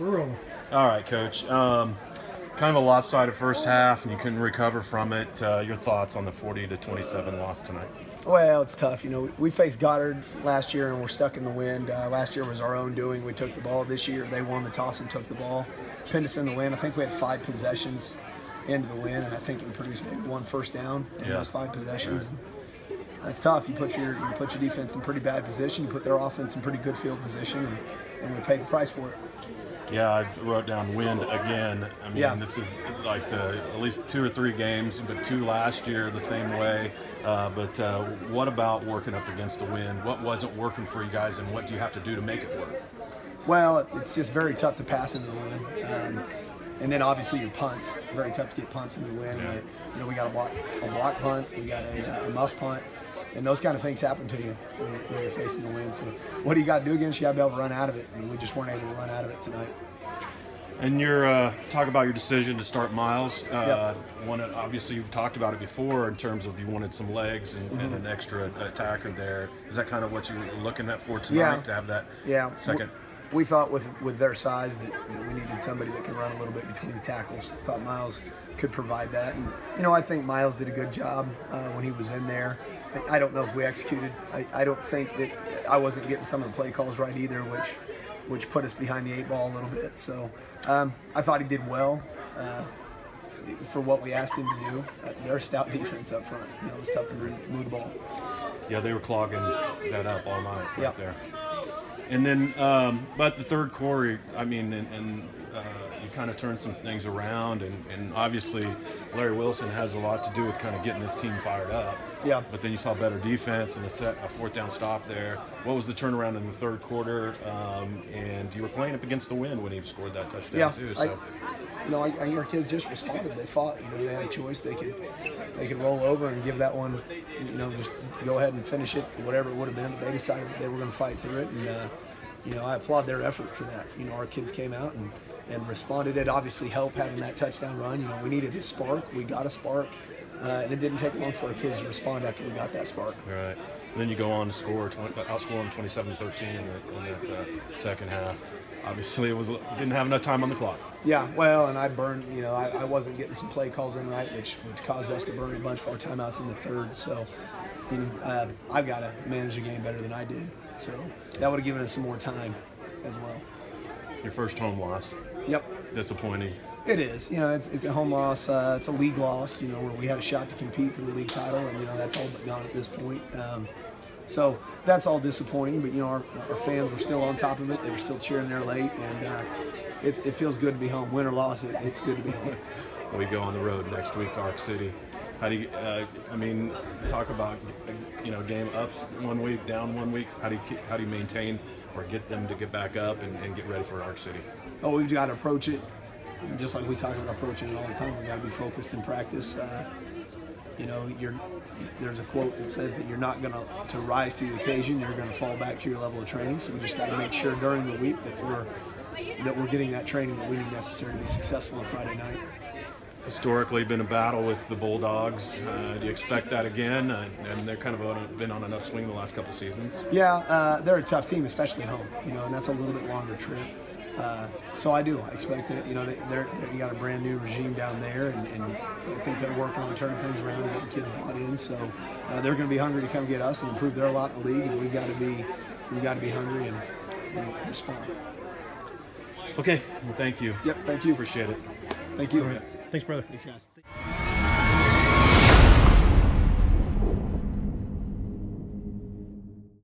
We're rolling. All right, Coach. Kind of a lopsided first half, and you couldn't recover from it. Your thoughts on the 40-27 loss tonight? Well, it's tough. We faced Goddard last year, and we're stuck in the wind. Last year was our own doing. We took the ball. This year, they won the toss and took the ball. Pinned us in the wind. I think we had 5 possessions into the win, and I think we produced maybe 1 first down in those 5 possessions. Right. That's tough. You put your defense in pretty bad position. You put their offense in pretty good field position, and we paid the price for it. Yeah, I wrote down wind again. I mean, This is like at least 2 or 3 games, but 2 last year the same way. But what about working up against the wind? What wasn't working for you guys, and what do you have to do to make it work? Well, it's just very tough to pass into the wind. And then obviously your punts, very tough to get punts in the wind. Yeah. We got a block punt, we got a muff punt, and those kind of things happen to you when you're facing the wind. So what do you got to do against? You got to be able to run out of it, and we just weren't able to run out of it tonight. And you're talk about your decision to start Miles. Yep. Obviously, you've talked about it before in terms of you wanted some legs and an extra attacker there. Is that kind of what you were looking at for tonight, to have that second? We thought with their size that we needed somebody that could run a little bit between the tackles. I thought Miles could provide that. And, I think Miles did a good job when he was in there. I don't know if we executed. I don't think that I wasn't getting some of the play calls right either, which put us behind the 8 ball a little bit. So I thought he did well for what we asked him to do. They're a stout defense up front. It was tough to move the ball. Yeah, they were clogging that up all night right there. And then, but the third quarter, I mean, you kind of turned some things around, and obviously Larry Wilson has a lot to do with kind of getting this team fired up. Yeah. But then you saw better defense and a 4th down stop there. What was the turnaround in the third quarter? And you were playing up against the wind when he scored that touchdown too. So. I hear kids just responded. They fought. They had a choice. They could roll over and give that one, just go ahead and finish it, whatever it would have been. But they decided they were going to fight through it, and I applaud their effort for that. Our kids came out and responded. It obviously helped having that touchdown run. We needed a spark. We got a spark, and it didn't take long for our kids to respond after we got that spark. All right. And then you go on to outscore them 27-13 in that second half. Obviously, didn't have enough time on the clock. Yeah, well, and I burned. I wasn't getting some play calls in right, which caused us to burn a bunch of our timeouts in the third. So, I've got to manage the game better than I did. So that would have given us some more time as well. Your first home loss. Yep. Disappointing. It is. It's a home loss. It's a league loss. Where we had a shot to compete for the league title, and that's all but gone at this point. So that's all disappointing. But our fans were still on top of it. They were still cheering there late, and it feels good to be home. Win or loss, it's good to be home. We go on the road next week to Ark City. How do you? Talk about game ups 1 week, down 1 week. How do you maintain or get them to get back up and get ready for Ark City? Oh, we've got to approach it just like we talk about approaching it all the time. We got to be focused in practice. There's a quote that says that you're not going to rise to the occasion. You're going to fall back to your level of training. So we just got to make sure during the week that we're getting that training that we need necessary to be successful on Friday night. Historically been a battle with the Bulldogs. Do you expect that again? And they're kind of been on an upswing the last couple seasons. Yeah, they're a tough team, especially at home. And that's a little bit longer trip. So I expect it. You got a brand new regime down there, and I think they're working on turning things around and getting kids bought in. So they're going to be hungry to come get us and improve their lot in the league, and we've got to be hungry and respond. Okay. Well, thank you. Yep. Thank you. Appreciate it. Thank you. Right. Thanks, brother. Thanks, guys.